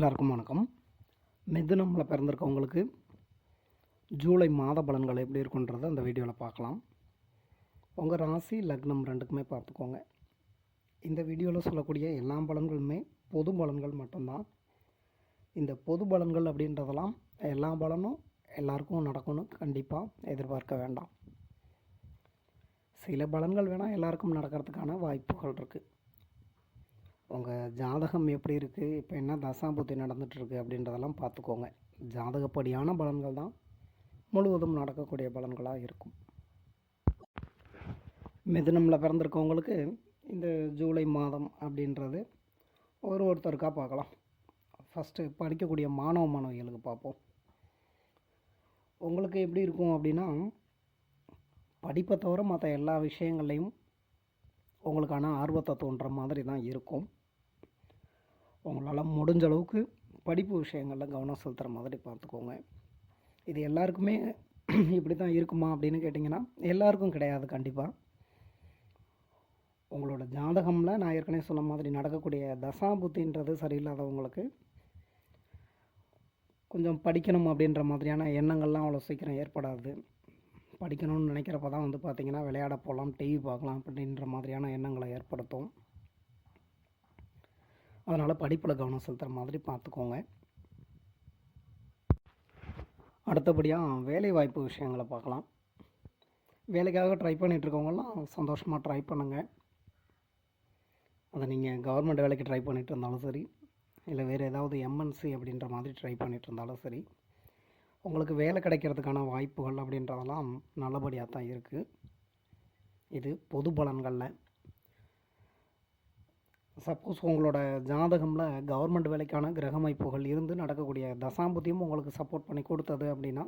எல்லாருக்கும் வணக்கம். மிதுனம்ல பிறந்திருக்கவங்களுக்கு ஜூலை மாத பலன்கள் எப்படி இருக்குன்றதை அந்த வீடியோவில் பார்க்கலாம். உங்கள் ராசி லக்னம் ரெண்டுக்குமே பார்த்துக்கோங்க. இந்த வீடியோவில் சொல்லக்கூடிய எல்லா பலன்களுமே பொது பலன்கள் மட்டும்தான். இந்த பொது பலன்கள் அப்படின்றதெல்லாம் எல்லா பலனும் எல்லாருக்கும் நடக்கும்னு கண்டிப்பாக எதிர்பார்க்க வேண்டாம். சில பலன்கள் வேணால் எல்லாருக்கும் நடக்கிறதுக்கான வாய்ப்புகள் இருக்குது. உங்கள் ஜாதகம் எப்படி இருக்குது, இப்போ என்ன தசாபுத்தி நடந்துகிட்ருக்கு அப்படின்றதெல்லாம் பார்த்துக்கோங்க. ஜாதகப்படியான பலன்கள் தான் முழுவதும் நடக்கக்கூடிய பலன்களாக இருக்கும். மிதுனமில் பிறந்திருக்கவங்களுக்கு இந்த ஜூலை மாதம் அப்படின்றது ஒருத்தருக்காக பார்க்கலாம். ஃபஸ்ட்டு படிக்கக்கூடிய மாணவிகளுக்கு பார்ப்போம். உங்களுக்கு எப்படி இருக்கும் அப்படின்னா, படிப்பை தவிர மற்ற எல்லா விஷயங்கள்லையும் உங்களுக்கான ஆர்வத்தை தோன்ற மாதிரி தான் இருக்கும். உங்களால் முடிஞ்ச அளவுக்கு படிப்பு விஷயங்களில் கவனம் செலுத்துகிற மாதிரி பார்த்துக்கோங்க. இது எல்லாருக்குமே இப்படி தான் இருக்குமா அப்படின்னு கேட்டிங்கன்னா, எல்லாருக்கும் கிடையாது. கண்டிப்பாக உங்களோட ஜாதகமில் நான் ஏற்கனவே சொன்ன மாதிரி நடக்கக்கூடிய தசாபுத்தின்றது சரியில்லாதவங்களுக்கு கொஞ்சம் படிக்கணும் அப்படின்ற மாதிரியான எண்ணங்கள்லாம் அவ்வளோ சீக்கிரம் ஏற்படாது. படிக்கணும்னு நினைக்கிறப்ப தான் பார்த்திங்கன்னா விளையாட போகலாம், டிவி பார்க்கலாம் அப்படின்ற மாதிரியான எண்ணங்களை ஏற்படுத்தும். அதனால் படிப்பில் கவனம் செலுத்துகிற மாதிரி பார்த்துக்கோங்க. அடுத்தபடியாக வேலைவாய்ப்பு விஷயங்களை பார்க்கலாம். வேலைக்காக ட்ரை பண்ணிகிட்ருக்கவங்களாம் சந்தோஷமாக ட்ரை பண்ணுங்கள். அதை நீங்கள் கவர்மெண்ட் வேலைக்கு ட்ரை பண்ணிகிட்டு இருந்தாலும் சரி, இல்லை வேறு ஏதாவது எம்என்சி அப்படின்ற மாதிரி ட்ரை பண்ணிகிட்டு இருந்தாலும் சரி, உங்களுக்கு வேலை கிடைக்கிறதுக்கான வாய்ப்புகள் அப்படின்றதெல்லாம் நல்லபடியாக தான் இருக்குது. இது பொது பலன்களில். சப்போஸ் உங்களோட ஜாதகமில் கவர்மெண்ட் வேலைக்கான கிரக அமைப்புகள் இருந்து நடக்கக்கூடிய தசாம்புத்தியும் உங்களுக்கு சப்போர்ட் பண்ணி கொடுத்தது அப்படின்னா,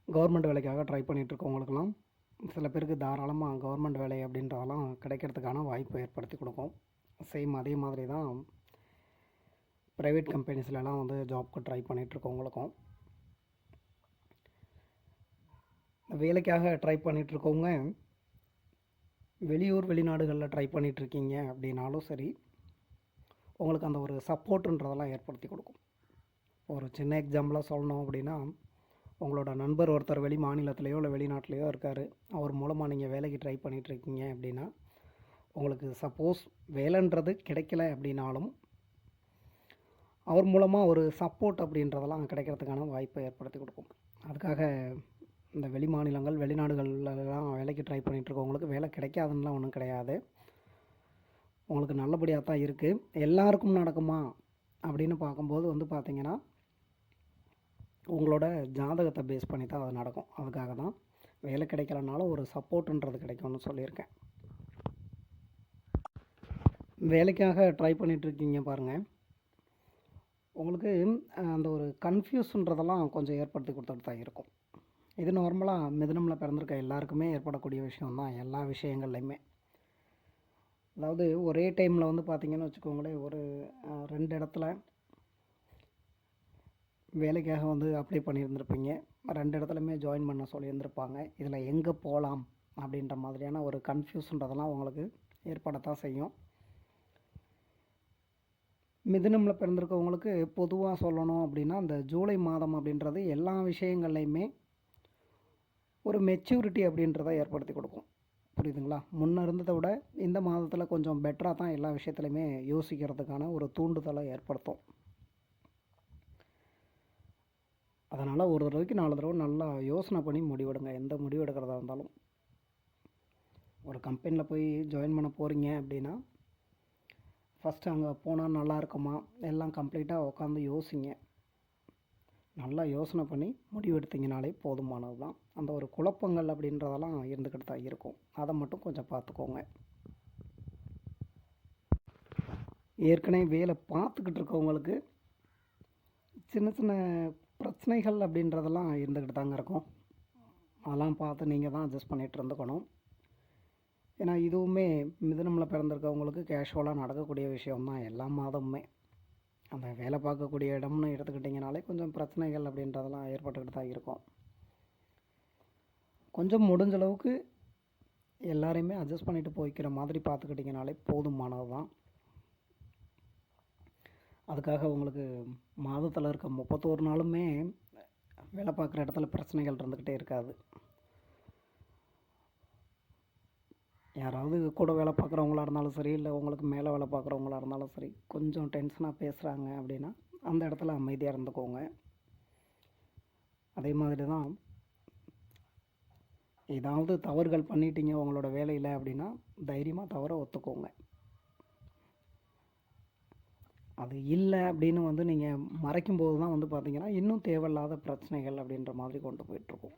கவர்மெண்ட் வேலைக்காக ட்ரை பண்ணிகிட்ருக்கவங்களுக்கெல்லாம் சில பேருக்கு தாராளமாக கவர்மெண்ட் வேலை அப்படின்றதெல்லாம் கிடைக்கிறதுக்கான வாய்ப்பு ஏற்படுத்தி கொடுக்கும். சேம் அதே மாதிரி தான் ப்ரைவேட் கம்பெனிஸ்லலாம் ஜாப்க்கு ட்ரை பண்ணிகிட்ருக்கவங்களுக்கும். வேலைக்காக ட்ரை பண்ணிகிட்ருக்கவங்க வெளியூர் வெளிநாடுகளில் ட்ரை பண்ணிகிட்ருக்கீங்க அப்படின்னாலும் சரி, உங்களுக்கு அந்த ஒரு சப்போர்ட்டுன்றதெல்லாம் ஏற்படுத்தி கொடுக்கும். ஒரு சின்ன எக்ஸாம்பிளாக சொல்லணும் அப்படின்னா, உங்களோட நண்பர் ஒருத்தர் வெளி மாநிலத்திலையோ இல்லை வெளிநாட்டிலையோ இருக்கார். அவர் மூலமாக நீங்கள் வேலைக்கு ட்ரை பண்ணிகிட்ருக்கீங்க அப்படின்னா, உங்களுக்கு சப்போஸ் வேலைன்றது கிடைக்கல அப்படின்னாலும் அவர் மூலமாக ஒரு சப்போர்ட் அப்படின்றதெல்லாம் கிடைக்கிறதுக்கான வாய்ப்பை ஏற்படுத்தி கொடுக்கும். அதுக்காக இந்த வெளி மாநிலங்கள் வெளிநாடுகள்லாம் வேலைக்கு ட்ரை பண்ணிகிட்ருக்கவங்களுக்கு வேலை கிடைக்காதுன்னெலாம் ஒன்றும் கிடையாது. உங்களுக்கு நல்லபடியாக தான் இருக்குது. எல்லாருக்கும் நடக்குமா அப்படின்னு பார்க்கும்போது பார்த்திங்கன்னா, உங்களோட ஜாதகத்தை பேஸ் பண்ணி தான் அது நடக்கும். அதுக்காக தான் வேலை கிடைக்கலனாலும் ஒரு சப்போர்ட்டுன்றது கிடைக்கும்னு சொல்லியிருக்கேன். வேலைக்காக ட்ரை பண்ணிகிட்ருக்கீங்க பாருங்கள், உங்களுக்கு அந்த ஒரு கன்ஃபியூஸ்ன்றதெல்லாம் கொஞ்சம் ஏற்படுத்தி கொடுத்துட்டு தான் இருக்கும். இது நார்மலாக மிதுனமில் பிறந்திருக்க எல்லாருக்குமே ஏற்படக்கூடிய விஷயம்தான். எல்லா விஷயங்கள்லையுமே, அதாவது ஒரே டைமில் பார்த்திங்கன்னு வச்சுக்கோங்களேன், ஒரு 2 இடத்துல வேலைக்காக அப்ளை பண்ணியிருந்திருப்பீங்க. 2 இடத்துலையுமே ஜாயின் பண்ண சொல்லியிருந்திருப்பாங்க. இதில் எங்கே போகலாம் அப்படின்ற மாதிரியான ஒரு கன்ஃபியூஷன்றதெல்லாம் உங்களுக்கு ஏற்படத்தான் செய்யும். மிதுனமில் பிறந்திருக்கவங்களுக்கு பொதுவாக சொல்லணும் அப்படின்னா, அந்த ஜூலை மாதம் அப்படின்றது எல்லா விஷயங்கள்லையுமே ஒரு மெச்சூரிட்டி அப்படின்றத ஏற்படுத்தி கொடுக்கும். புரியுதுங்களா? முன்னே இருந்ததை விட இந்த மாதத்தில் கொஞ்சம் பெட்டராக தான் எல்லா விஷயத்துலையுமே யோசிக்கிறதுக்கான ஒரு தூண்டுதலை ஏற்படுத்தும். அதனால் ஒரு தடவைக்கு 4 தடவை நல்லா யோசனை பண்ணி முடிவெடுங்க. எந்த முடிவு எடுக்கிறதா இருந்தாலும். ஒரு கம்பெனியில் போய் ஜாயின் பண்ண போகிறீங்க அப்படின்னா, ஃபஸ்ட்டு அங்கே போனால் நல்லா இருக்குமா எல்லாம் கம்ப்ளீட்டாக உட்காந்து யோசிங்க. நல்லா யோசனை பண்ணி முடிவெடுத்தீங்கனாலே போதுமானது தான். அந்த ஒரு குழப்பங்கள் அப்படின்றதெல்லாம் இருந்துக்கிட்டு தான் இருக்கும். அதை மட்டும் கொஞ்சம் பார்த்துக்கோங்க. ஏற்கனவே வேலை பார்த்துக்கிட்டு இருக்கவங்களுக்கு சின்ன சின்ன பிரச்சனைகள் அப்படின்றதெல்லாம் இருந்துக்கிட்டு தாங்க இருக்கும். அதெல்லாம் பார்த்து நீங்கள் தான் அட்ஜஸ்ட் பண்ணிகிட்டு இருந்துக்கணும். ஏன்னா இதுவுமே மிதுனமில் பிறந்திருக்கவங்களுக்கு கேஷுவலாக நடக்கக்கூடிய விஷயம்தான் எல்லா மாதமுமே. அந்த வேலை பார்க்கக்கூடிய இடம்னு எடுத்துக்கிட்டிங்கனாலே கொஞ்சம் பிரச்சனைகள் அப்படின்றதெல்லாம் ஏற்பட்டுக்கிட்டு தான் இருக்கும். கொஞ்சம் முடிஞ்ச அளவுக்கு எல்லாரையுமே அட்ஜஸ்ட் பண்ணிட்டு போய்க்கிற மாதிரி பார்த்துக்கிட்டிங்கனாலே போதுமானது தான். அதுக்காக உங்களுக்கு மாதத்தில் இருக்க 31 நாளுமே வேலை பார்க்குற இடத்துல பிரச்சனைகள் இருந்துக்கிட்டே இருக்காது. யாராவது கூட வேலை பார்க்குறவங்களா இருந்தாலும் சரி, இல்லை உங்களுக்கு மேலே வேலை பார்க்குறவங்களா இருந்தாலும் சரி, கொஞ்சம் டென்ஷனாக பேசுகிறாங்க அப்படின்னா அந்த இடத்துல அமைதியாக இருந்துக்கோங்க. அதே மாதிரி தான் ஏதாவது தவறுகள் பண்ணிட்டீங்க உங்களோட வேலையில் அப்படின்னா தைரியமாக தவற ஒத்துக்கோங்க. அது இல்லை அப்படின்னு வந்து நீங்கள் மறைக்கும்போது தான் வந்து பார்த்தீங்கன்னா இன்னும் தேவையில்லாத பிரச்சனைகள் அப்படின்ற மாதிரி கொண்டு போயிட்டுருக்கோம்.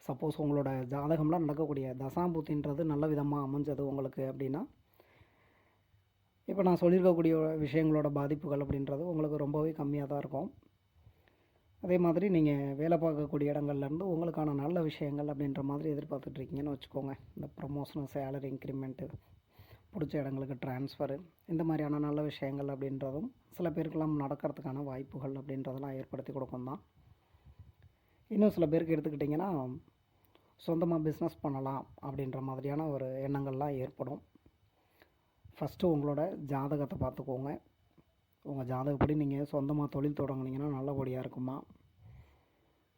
சப்போஸ் உங்களோட ஜாதகம்லாம் நடக்கக்கூடிய தசாம்புத்தின்றது நல்ல விதமாக அமைஞ்சது உங்களுக்கு அப்படின்னா, இப்போ நான் சொல்லியிருக்கக்கூடிய விஷயங்களோட பாதிப்புகள் அப்படின்றது உங்களுக்கு ரொம்பவே கம்மியாக தான் இருக்கும். அதே மாதிரி நீங்கள் வேலை பார்க்கக்கூடிய இடங்கள்லேருந்து உங்களுக்கான நல்ல விஷயங்கள் அப்படின்ற மாதிரி எதிர்பார்த்துட்ருக்கீங்கன்னு வச்சுக்கோங்க. இந்த ப்ரமோஷனு, சேலரி இன்க்ரிமெண்ட்டு, பிடிச்ச இடங்களுக்கு ட்ரான்ஸ்ஃபரு, இந்த மாதிரியான நல்ல விஷயங்கள் அப்படின்றதும் சில பேருக்கெல்லாம் நடக்கிறதுக்கான வாய்ப்புகள் அப்படின்றதெல்லாம் ஏற்படுத்தி கொடுக்கும் தான். இன்னும் சில பேருக்கு எடுத்துக்கிட்டிங்கன்னா சொந்தமாக பிஸ்னஸ் பண்ணலாம் அப்படின்ற மாதிரியான ஒரு எண்ணங்கள்லாம் ஏற்படும். ஃபஸ்ட்டு உங்களோட ஜாதகத்தை பார்த்துக்கோங்க. உங்கள் ஜாதகப்படி நீங்கள் சொந்தமாக தொழில் தொடங்குனீங்கன்னா நல்லபடியாக இருக்குமா,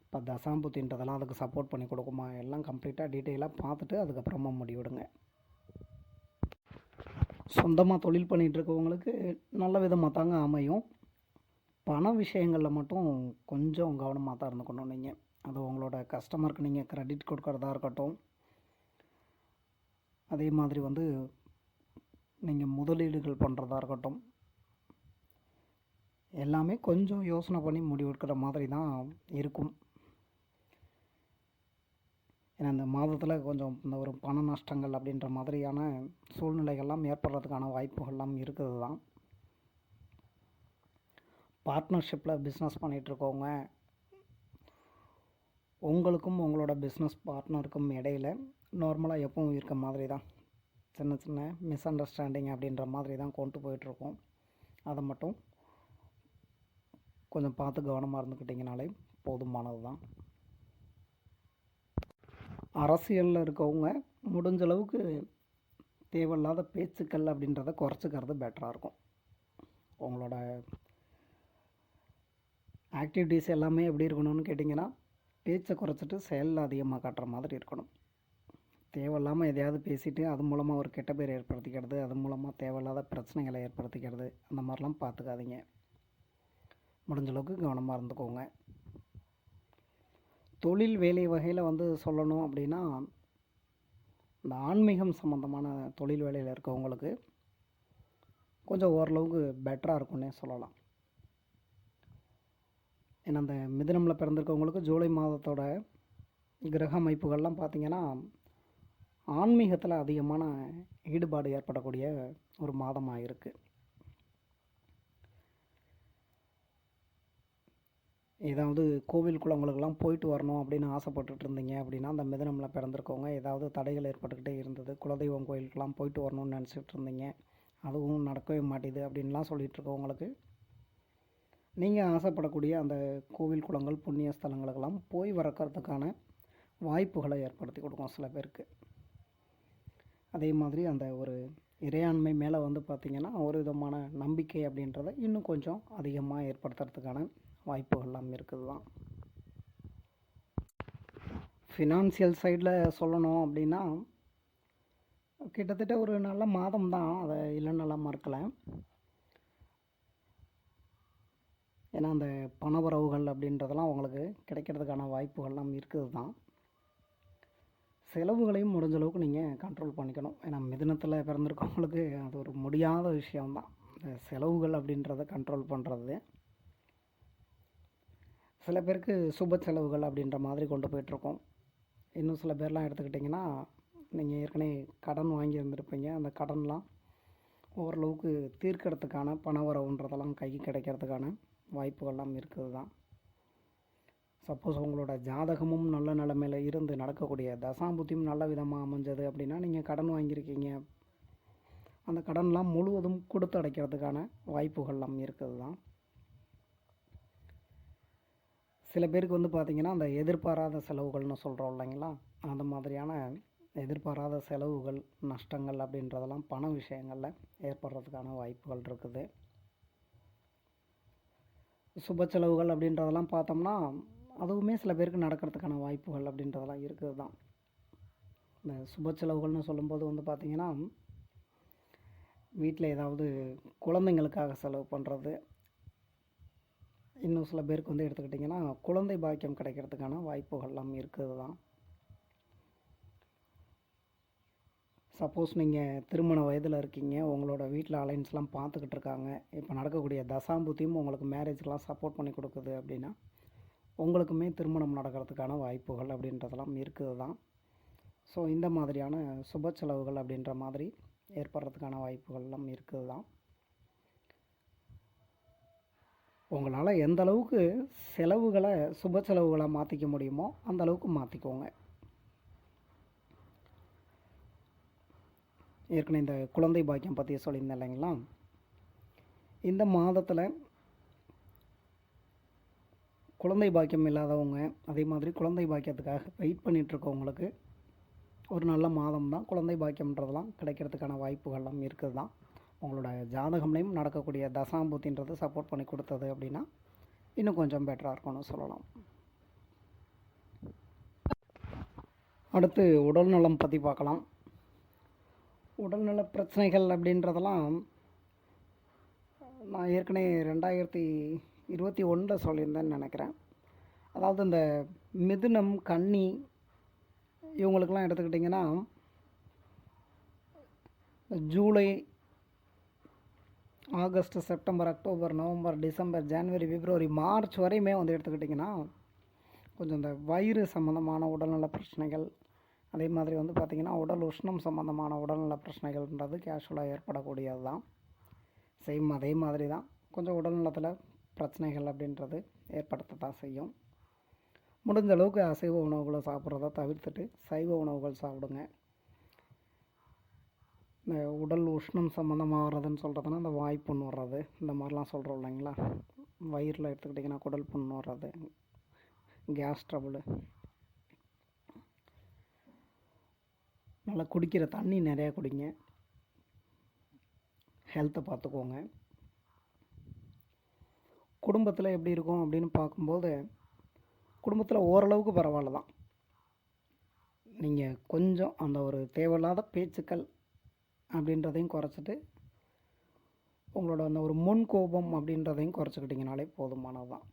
இப்போ தசாம்புத்தின்றதெல்லாம் அதுக்கு சப்போர்ட் பண்ணி கொடுக்குமா, எல்லாம் கம்ப்ளீட்டாக டீட்டெயிலாக பார்த்துட்டு அதுக்கப்புறமா முடிவெடுங்க. சொந்தமாக தொழில் பண்ணிகிட்ருக்கவங்களுக்கு நல்ல விதமாக தாங்க அமையும். பண விஷயங்களில் மட்டும் கொஞ்சம் கவனமாக தான் இருந்துக்கணும். நீங்கள் அது உங்களோட கஸ்டமருக்கு நீங்கள் கிரெடிட் கொடுக்குறதா இருக்கட்டும், அதே மாதிரி வந்து நீங்கள் முதலீடுகள் பண்ணுறதா இருக்கட்டும், எல்லாமே கொஞ்சம் யோசனை பண்ணி முடிவெடுக்கிற மாதிரி தான் இருக்கும். ஏன்னா இந்த மாதத்தில் கொஞ்சம் இந்த ஒரு பண நஷ்டங்கள் அப்படின்ற மாதிரியான சூழ்நிலைகள்லாம் ஏற்படுறதுக்கான வாய்ப்புகள்லாம் இருக்குது தான். பார்ட்னர்ஷிப்பில் பிஸ்னஸ் பண்ணிகிட்ருக்கவங்க, உங்களுக்கும் உங்களோட பிஸ்னஸ் பார்ட்னருக்கும் இடையில் நார்மலாக எப்பவும் இருக்க மாதிரி தான் சின்ன சின்ன மிஸ் அண்டர்ஸ்டாண்டிங் அப்படின்ற மாதிரி தான் கொண்டு போயிட்டுருக்கோம். அதை மட்டும் கொஞ்சம் பார்த்து கவனமாக இருந்துக்கிட்டிங்கனாலே போதுமானது தான். அரசியலில் இருக்கவங்க முடிஞ்ச அளவுக்கு தேவையில்லாத பேச்சுக்கள் அப்படின்றத குறைச்சிக்கிறது பெட்டராக இருக்கும். உங்களோட ஆக்டிவிட்டீஸ் எல்லாமே எப்படி இருக்கணும்னு கேட்டிங்கன்னா, பேச்சை குறைச்சிட்டு செயலில் அதிகமாக காட்டுற மாதிரி இருக்கணும். தேவையில்லாமல் எதையாவது பேசிவிட்டு அது மூலமாக ஒரு கெட்ட பேர் ஏற்படுத்திக்கிறது, அது மூலமாக தேவையில்லாத பிரச்சனைகளை ஏற்படுத்திக்கிறது, அந்த மாதிரிலாம் பார்த்துக்காதீங்க. முடிஞ்சளவுக்கு கவனமாக இருந்துக்கோங்க. தொழில் வேலை வகையில் வந்து சொல்லணும் அப்படின்னா, இந்த ஆன்மீகம் சம்மந்தமான தொழில் வேலையில் இருக்கவங்களுக்கு கொஞ்சம் ஓரளவுக்கு பெட்டராக இருக்கும்னே சொல்லலாம். ஏன்னா அந்த மிதுனமில் பிறந்திருக்கவங்களுக்கு ஜூலை மாதத்தோட கிரக அமைப்புகள்லாம் பார்த்திங்கன்னா ஆன்மீகத்தில் அதிகமான ஈடுபாடு ஏற்படக்கூடிய ஒரு மாதமாக இருக்குது. ஏதாவது கோவில் குளங்களுக்கெல்லாம் போயிட்டு வரணும் அப்படின்னு ஆசைப்பட்டுட்டு இருந்தீங்க அப்படின்னா, அந்த மிதுனமில் பிறந்திருக்கவங்க ஏதாவது தடைகள் ஏற்பட்டுக்கிட்டே இருந்தது, குலதெய்வம் கோயிலுக்கெல்லாம் போயிட்டு வரணும்னு நினச்சிட்டு இருந்தீங்க, அதுவும் நடக்கவே மாட்டேது அப்படின்லாம் சொல்லிகிட்டு இருக்கவங்களுக்கு நீங்கள் ஆசைப்படக்கூடிய அந்த கோவில் குளங்கள் புண்ணிய ஸ்தலங்களுக்கெல்லாம் போய் வரக்கிறதுக்கான வாய்ப்புகளை ஏற்படுத்தி கொடுக்கும் சில பேருக்கு. அதே மாதிரி அந்த ஒரு இறையாண்மை மேலே வந்து பார்த்திங்கன்னா ஒரு விதமான நம்பிக்கை அப்படின்றத இன்னும் கொஞ்சம் அதிகமாக ஏற்படுத்துறதுக்கான வாய்ப்புகள்லாம் இருக்குது தான். ஃபினான்சியல் சைடில் சொல்லணும் அப்படின்னா கிட்டத்தட்ட ஒரு நல்ல மாதம் தான், அதை இல்லைன்னு மறுக்கலை. ஏன்னா அந்த பணவரவுகள் அப்படின்றதெல்லாம் உங்களுக்கு கிடைக்கிறதுக்கான வாய்ப்புகள்லாம் இருக்குது தான். செலவுகளையும் முடிஞ்ச அளவுக்கு நீங்கள் கண்ட்ரோல் பண்ணிக்கணும். ஏன்னா மிதுனத்தில் பிறந்திருக்கவங்களுக்கு அது ஒரு முடியாத விஷயம்தான், இந்த செலவுகள் அப்படின்றத கண்ட்ரோல் பண்ணுறது. சில பேருக்கு சுப செலவுகள் அப்படின்ற மாதிரி கொண்டு போயிட்டுருக்கோம். இன்னும் சில பேர்லாம் எடுத்துக்கிட்டிங்கன்னா, நீங்கள் ஏற்கனவே கடன் வாங்கியிருந்திருப்பீங்க, அந்த கடன்லாம் ஓரளவுக்கு தீர்க்கிறதுக்கான பண வரவுன்றதெல்லாம் கைக்கு கிடைக்கிறதுக்கான வாய்ப்புகள்லாம் இருக்குது தான். சப்போஸ் உங்களோட ஜாதகமும் நல்ல நிலமையில் இருந்து நடக்கக்கூடிய தசாம்புத்தியும் நல்ல விதமாக அமைஞ்சது அப்படின்னா, நீங்கள் கடன் வாங்கியிருக்கீங்க, அந்த கடன்லாம் முழுவதும் கொடுத்து அடைக்கிறதுக்கான வாய்ப்புகள்லாம் இருக்குது தான். சில பேருக்கு வந்து பார்த்திங்கன்னா அந்த எதிர்பாராத செலவுகள்னு சொல்கிறோம் இல்லைங்களா, அந்த மாதிரியான எதிர்பாராத செலவுகள், நஷ்டங்கள் அப்படின்றதெல்லாம் பண விஷயங்களில் ஏற்படுறதுக்கான வாய்ப்புகள் இருக்குது. சுப செலவுகள் அப்படின்றதெல்லாம் பார்த்தோம்னா அதுவுமே சில பேருக்கு நடக்கிறதுக்கான வாய்ப்புகள் அப்படின்றதெல்லாம் இருக்குது தான். இந்த சுப செலவுகள்னு சொல்லும்போது வந்து பார்த்திங்கன்னா, வீட்டில் ஏதாவது குழந்தைங்களுக்காக செலவு பண்ணுறது, இன்னும் சில பேருக்கு வந்து எடுத்துக்கிட்டிங்கன்னா குழந்தை பாக்கியம் கிடைக்கிறதுக்கான வாய்ப்புகள்லாம் இருக்குது தான். சப்போஸ் நீங்கள் திருமண வயதில் இருக்கீங்க, உங்களோட வீட்டில் அலைன்ஸ்லாம் பார்த்துக்கிட்டு இருக்காங்க, இப்போ நடக்கக்கூடிய தசாம்புத்தியும் உங்களுக்கு மேரேஜ்க்கெலாம் சப்போர்ட் பண்ணி கொடுக்குது அப்படின்னா உங்களுக்குமே திருமணம் நடக்கிறதுக்கான வாய்ப்புகள் அப்படின்றதெல்லாம் இருக்குது தான். ஸோ இந்த மாதிரியான சுப செலவுகள் அப்படின்ற மாதிரி ஏற்படுறதுக்கான வாய்ப்புகள்லாம் இருக்குது தான். உங்களால் எந்த அளவுக்கு செலவுகளை சுப செலவுகளை மாற்றிக்க முடியுமோ அந்த அளவுக்கு மாற்றிக்கோங்க. ஏற்கனவே இந்த குழந்தை பாக்கியம் பற்றி சொல்லியிருந்தேன் இல்லைங்களா, இந்த மாதத்தில் குழந்தை பாக்கியம் இல்லாதவங்க, அதே மாதிரி குழந்தை பாக்கியத்துக்காக வெயிட் பண்ணிகிட்ருக்கவங்களுக்கு ஒரு நல்ல மாதம் தான். குழந்தை பாக்கியம்ன்றதெல்லாம் கிடைக்கிறதுக்கான வாய்ப்புகள்லாம் இருக்குது தான். உங்களோட ஜாதகம்லேயும் நடக்கக்கூடிய தசாம்பூத்தின்றது சப்போர்ட் பண்ணி கொடுத்தது அப்படின்னா இன்னும் கொஞ்சம் பெட்டராக இருக்கும்னு சொல்லலாம். அடுத்து உடல் நலம் பற்றி பார்க்கலாம். உடல்நல பிரச்சனைகள் அப்படின்றதெல்லாம் நான் ஏற்கனவே 2021 சொல்லியிருந்தேன்னு நினைக்கிறேன். அதாவது இந்த மிதுனம், கன்னி இவங்களுக்கெல்லாம் எடுத்துக்கிட்டிங்கன்னா ஜூலை, August, September, October, November, December, ஜனவரி, பிப்ரவரி, மார்ச் வரையுமே வந்து எடுத்துக்கிட்டிங்கன்னா கொஞ்சம் இந்த வயிறு சம்மந்தமான உடல்நல பிரச்சனைகள், அதே மாதிரி வந்து பார்த்திங்கன்னா உடல் உஷ்ணம் சம்மந்தமான உடல்நல பிரச்சனைகள்ன்றது கேஷுவலாக ஏற்படக்கூடியது தான். சேம் அதே மாதிரி தான் கொஞ்சம் உடல்நலத்தில் பிரச்சனைகள் அப்படின்றது ஏற்படுத்த தான் செய்யும். முடிஞ்ச அளவுக்கு அசைவ உணவுகளை சாப்பிட்றத தவிர்த்துட்டு சைவ உணவுகள் சாப்பிடுங்க. இந்த உடல் உஷ்ணம் சம்மந்தமாக வர்றதுன்னு சொல்கிறதுனா இந்த வாய்ப்புண் வர்றது, இந்த மாதிரிலாம் சொல்கிறோம் இல்லைங்களா, வயிறில் எடுத்துக்கிட்டிங்கன்னா குடல் புண் வர்றது, கேஸ் ட்ரபுளு, நல்லா குடிக்கிற தண்ணி நிறையா குடிங்க, ஹெல்த்தை பார்த்துக்கோங்க. குடும்பத்தில் எப்படி இருக்கும் அப்படின்னு பார்க்கும்போது குடும்பத்தில் ஓரளவுக்கு பரவாயில்ல தான். நீங்கள் கொஞ்சம் அந்த ஒரு தேவையில்லாத பேச்சுக்கள் அப்படின்றதையும் குறைச்சிட்டு உங்களோட அந்த ஒரு முன் கோபம் அப்படின்றதையும் குறைச்சிக்கிட்டிங்கனாலே போதுமானது தான்.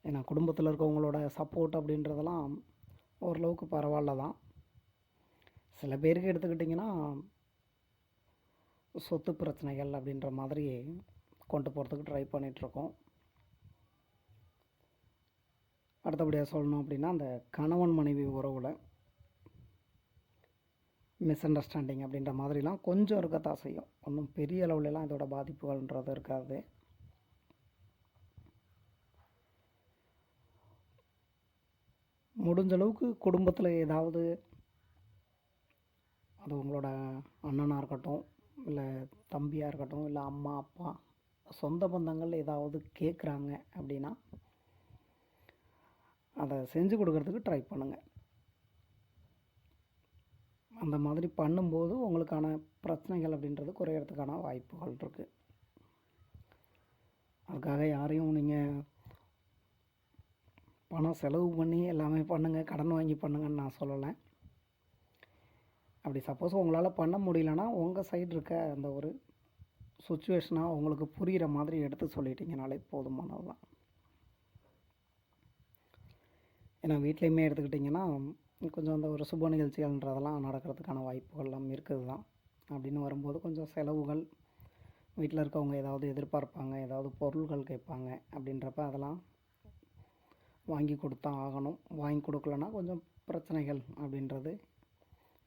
ஏன்னா குடும்பத்தில் இருக்கவங்களோட சப்போர்ட் அப்படின்றதெல்லாம் ஓரளவுக்கு பரவாயில்ல தான். சில பேருக்கு எடுத்துக்கிட்டிங்கன்னா சொத்து பிரச்சனைகள் அப்படின்ற மாதிரி கொண்டு போகிறதுக்கு ட்ரை பண்ணிகிட்ருக்கோம். அடுத்தபடியாக சொல்லணும் அப்படின்னா அந்த கணவன் மனைவி உறவில் மிஸ் அண்டர்ஸ்டாண்டிங் அப்படின்ற மாதிரிலாம் கொஞ்சம் இருக்கத்தான் செய்யும். ஒன்றும் பெரிய அளவுலலாம் இதோட பாதிப்புகள்ன்றது இருக்காது. முடிஞ்ச அளவுக்கு குடும்பத்தில் ஏதாவது, அது உங்களோட அண்ணனாக இருக்கட்டும், இல்லை தம்பியாக இருக்கட்டும், இல்லை அம்மா அப்பா, சொந்த பந்தங்கள் ஏதாவது கேட்குறாங்க அப்படின்னா அதை செஞ்சு கொடுக்கறதுக்கு ட்ரை பண்ணுங்கள். அந்த மாதிரி பண்ணும்போது உங்களுக்கான பிரச்சனைகள் அப்படின்றது குறையிறதுக்கான வாய்ப்புகள் இருக்குது. அதுக்காக யாரையும் நீங்கள் பணம் செலவு பண்ணி எல்லாமே பண்ணுங்கள், கடன் வாங்கி பண்ணுங்கன்னு நான் சொல்லலை. அப்படி சப்போஸ் உங்களால் பண்ண முடியலன்னா உங்கள் சைடு இருக்க அந்த ஒரு சுச்சுவேஷனாக உங்களுக்கு புரிகிற மாதிரி எடுத்து சொல்லிட்டீங்கனாலே போதுமானது தான். ஏன்னா வீட்லேயுமே எடுத்துக்கிட்டிங்கன்னா கொஞ்சம் அந்த ஒரு சுப நிகழ்ச்சிகள்ன்றதெல்லாம் நடக்கிறதுக்கான வாய்ப்புகள்லாம் இருக்குது தான். அப்படின்னு வரும்போது கொஞ்சம் செலவுகள், வீட்டில் இருக்கவங்க ஏதாவது எதிர்பார்ப்பாங்க, ஏதாவது பொருள்கள் கேட்பாங்க, அப்படின்றப்ப அதெல்லாம் வாங்கி கொடுத்தா ஆகணும். வாங்கி கொடுக்கலன்னா கொஞ்சம் பிரச்சனைகள் அப்படின்றது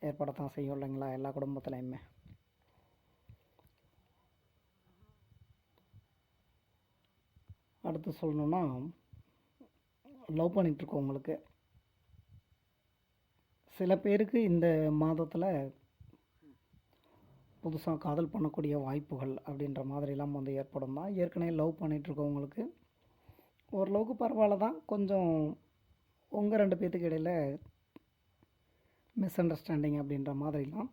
ஏற்படத்தான் செய்யும் இல்லைங்களா, எல்லா குடும்பத்துலேயுமே. அடுத்து சொல்லணுன்னா லவ் பண்ணிகிட்ருக்கவங்களுக்கு சில பேருக்கு இந்த மாதத்தில் புதுசாக காதல் பண்ணக்கூடிய வாய்ப்புகள் அப்படின்ற மாதிரிலாம் வந்து ஏற்படும் தான். ஏற்கனவே லவ் பண்ணிகிட்ருக்கவங்களுக்கு ஓரளவுக்கு பரவாயில்ல தான். கொஞ்சம் உங்கள் 2 பேர்த்துக்கு இடையில் மிஸ் அண்டர்ஸ்டாண்டிங் அப்படின்ற மாதிரிலாம்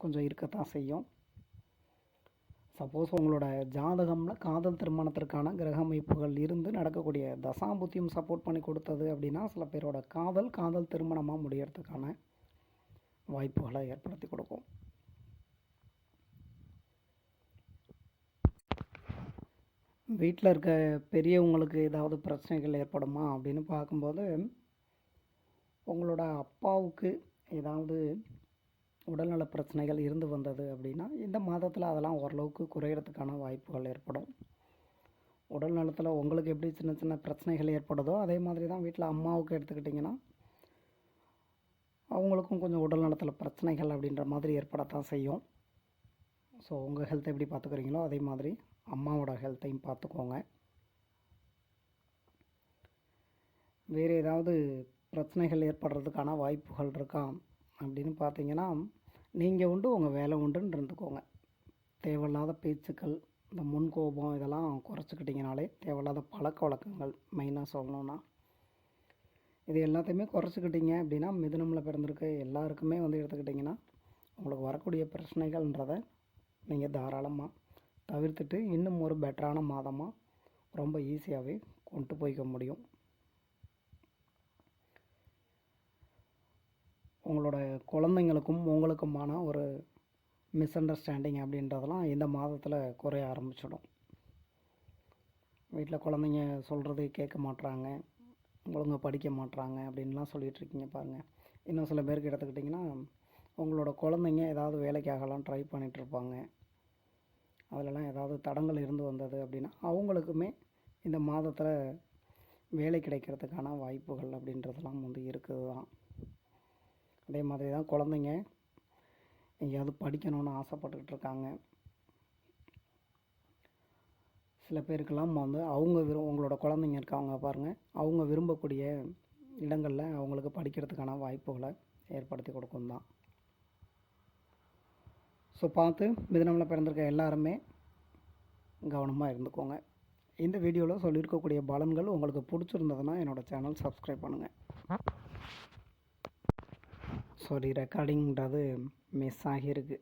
கொஞ்சம் இருக்கத்தான் செய்யும். சப்போஸ் உங்களோட ஜாதகமில் காதல் திருமணத்திற்கான கிரக அமைப்புகள் இருந்து நடக்கக்கூடிய தசாபுத்தியும் சப்போர்ட் பண்ணி கொடுத்தது அப்படின்னா சில பேரோட காதல் திருமணமாக முடியறதுக்கான வாய்ப்புகளை ஏற்படுத்தி கொடுக்கும். வீட்டில் இருக்க பெரியவங்களுக்கு ஏதாவது பிரச்சனைகள் ஏற்படுமா அப்படின்னு பார்க்கும்போது, உங்களோட அப்பாவுக்கு ஏதாவது உடல்நல பிரச்சனைகள் இருந்து வந்தது அப்படின்னா இந்த மாதத்தில் அதெல்லாம் ஓரளவுக்கு குறையிறதுக்கான வாய்ப்புகள் ஏற்படும். உடல் நலத்தில் உங்களுக்கு எப்படி சின்ன சின்ன பிரச்சனைகள் ஏற்படுதோ அதே மாதிரி தான் வீட்டில் அம்மாவுக்கு எடுத்துக்கிட்டிங்கன்னா அவங்களுக்கும் கொஞ்சம் உடல் நலத்தில் பிரச்சனைகள் அப்படின்ற மாதிரி ஏற்படத்தான் செய்யும். ஸோ உங்கள் ஹெல்த்தை எப்படி பார்த்துக்கிறீங்களோ அதே மாதிரி அம்மாவோட ஹெல்த்தையும் பார்த்துக்கோங்க. வேறு ஏதாவது பிரச்சனைகள் ஏற்படுறதுக்கான வாய்ப்புகள் இருக்கா அப்படின்னு பார்த்தீங்கன்னா, நீங்கள் உண்டு உங்கள் வேலை உண்டுன்னு இருந்துக்கோங்க. தேவையில்லாத பேச்சுக்கள், இந்த முன்கோபம் இதெல்லாம் குறைச்சிக்கிட்டிங்கனாலே, தேவையில்லாத பழக்க வழக்கங்கள் மெயினாக சொல்லணுன்னா இது எல்லாத்தையுமே குறைச்சிக்கிட்டிங்க அப்படின்னா மிதுனமில் பிறந்திருக்க எல்லாருக்குமே எடுத்துக்கிட்டிங்கன்னா உங்களுக்கு வரக்கூடிய பிரச்சனைகள்ன்றதை நீங்கள் தாராளமாக தவிர்த்துட்டு இன்னும் ஒரு பெட்டரான மாதமாக ரொம்ப ஈஸியாகவே கொண்டு போய்க்க முடியும். உங்களோட குழந்தைங்களுக்கும் உங்களுக்குமான ஒரு மிஸ் அண்டர்ஸ்டாண்டிங் அப்படின்றதெல்லாம் இந்த மாதத்தில் குறைய ஆரம்பிச்சிடும். வீட்டில் குழந்தைங்க சொல்கிறது கேட்க மாட்றாங்க, ஒழுங்காக படிக்க மாட்றாங்க அப்படின்லாம் சொல்லிகிட்ருக்கீங்க பாருங்கள். இன்னும் சில பேருக்கு எடுத்துக்கிட்டிங்கன்னா உங்களோட குழந்தைங்க ஏதாவது வேலைக்காகலாம் ட்ரை பண்ணிகிட்ருப்பாங்க. அதிலலாம் ஏதாவது தடங்கள் இருந்து வந்தது அப்படின்னா அவங்களுக்குமே இந்த மாதத்தில் வேலை கிடைக்கிறதுக்கான வாய்ப்புகள் அப்படின்றதெல்லாம் இருக்குது தான். அதே மாதிரி தான் குழந்தைங்க எங்கேயாவது படிக்கணும்னு ஆசைப்பட்டுக்கிட்டு இருக்காங்க. சில பேருக்கெல்லாம் அவங்க உங்களோட குழந்தைங்க இருக்காங்க பாருங்கள், அவங்க விரும்பக்கூடிய இடங்களில் அவங்களுக்கு படிக்கிறதுக்கான வாய்ப்புகளை ஏற்படுத்தி கொடுக்கும் தான். ஸோ பார்த்து மிதுனமில் பிறந்திருக்க எல்லாருமே கவனமாக இருந்துக்கோங்க. இந்த வீடியோவில் சொல்லியிருக்கக்கூடிய பலன்கள் உங்களுக்கு பிடிச்சிருந்ததுன்னா என்னோடய சேனல் சப்ஸ்கிரைப் பண்ணுங்கள். சாரி, ரெக்கார்டிங்கிறது மிஸ் ஆகியிருக்கு.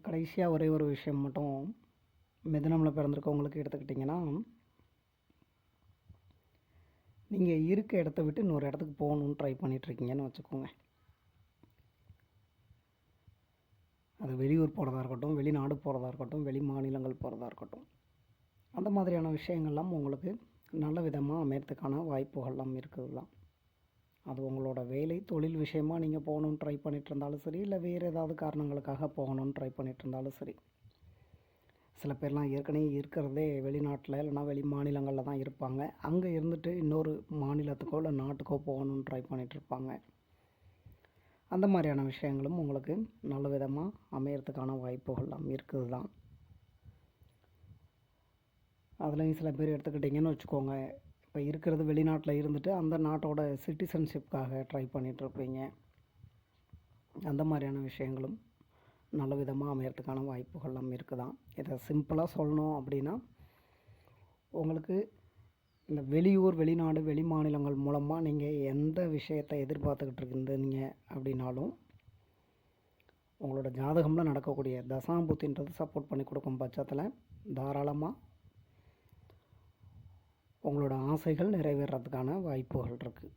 கடைசியாக ஒரே ஒரு விஷயம் மட்டும், மிதுனமில் பிறந்திருக்கவங்களுக்கு எடுத்துக்கிட்டிங்கன்னா, நீங்கள் இருக்க இடத்த விட்டு இன்னொரு இடத்துக்கு போகணுன்னு ட்ரை பண்ணிகிட்ருக்கீங்கன்னு வச்சுக்கோங்க. அது வெளியூர் போகிறதா இருக்கட்டும், வெளிநாடு போகிறதா இருக்கட்டும், வெளி மாநிலங்கள் போகிறதா இருக்கட்டும், அந்த மாதிரியான விஷயங்கள்லாம் உங்களுக்கு நல்ல விதமாக அமையறதுக்கான வாய்ப்புகள்லாம் இருக்குது தான். அது உங்களோட வேலை தொழில் விஷயமாக நீங்கள் போகணுன்னு ட்ரை பண்ணிகிட்டு இருந்தாலும் சரி, இல்லை வேறு ஏதாவது காரணங்களுக்காக போகணுன்னு ட்ரை பண்ணிகிட்டு இருந்தாலும் சரி. சில பேர்லாம் ஏற்கனவே இருக்கிறதே வெளிநாட்டில் இல்லைனா வெளி மாநிலங்களில் தான் இருப்பாங்க. அங்கே இருந்துட்டு இன்னொரு மாநிலத்துக்கோ இல்லை நாட்டுக்கோ போகணுன்னு ட்ரை பண்ணிகிட்ருப்பாங்க. அந்த மாதிரியான விஷயங்களும் உங்களுக்கு நல்ல விதமாக அமையறதுக்கான வாய்ப்புகள்லாம் இருக்குது தான். அதுலேயும் சில பேர் எடுத்துக்கிட்டிங்கன்னு வச்சுக்கோங்க, இப்போ இருக்கிறது வெளிநாட்டில் இருந்துட்டு அந்த நாட்டோட சிட்டிசன்ஷிப்காக ட்ரை பண்ணிகிட்ருப்பீங்க. அந்த மாதிரியான விஷயங்களும் நல்ல விதமாக அமையறதுக்கான வாய்ப்புகள்லாம் இருக்குது தான். இதை சிம்பிளாக சொல்லணும் அப்படின்னா, உங்களுக்கு இந்த வெளியூர், வெளிநாடு, வெளி மாநிலங்கள் மூலமாக நீங்கள் எந்த விஷயத்தை எதிர்பார்த்துக்கிட்டு இருந்தீங்க அப்படின்னாலும் உங்களோட ஜாதகமில் நடக்கக்கூடிய தசாபுத்தின்றது சப்போர்ட் பண்ணி கொடுக்கும் பட்சத்தில் தாராளமாக உங்களோட ஆசைகள் நிறைவேறதுக்கான வாய்ப்புகள் இருக்குது.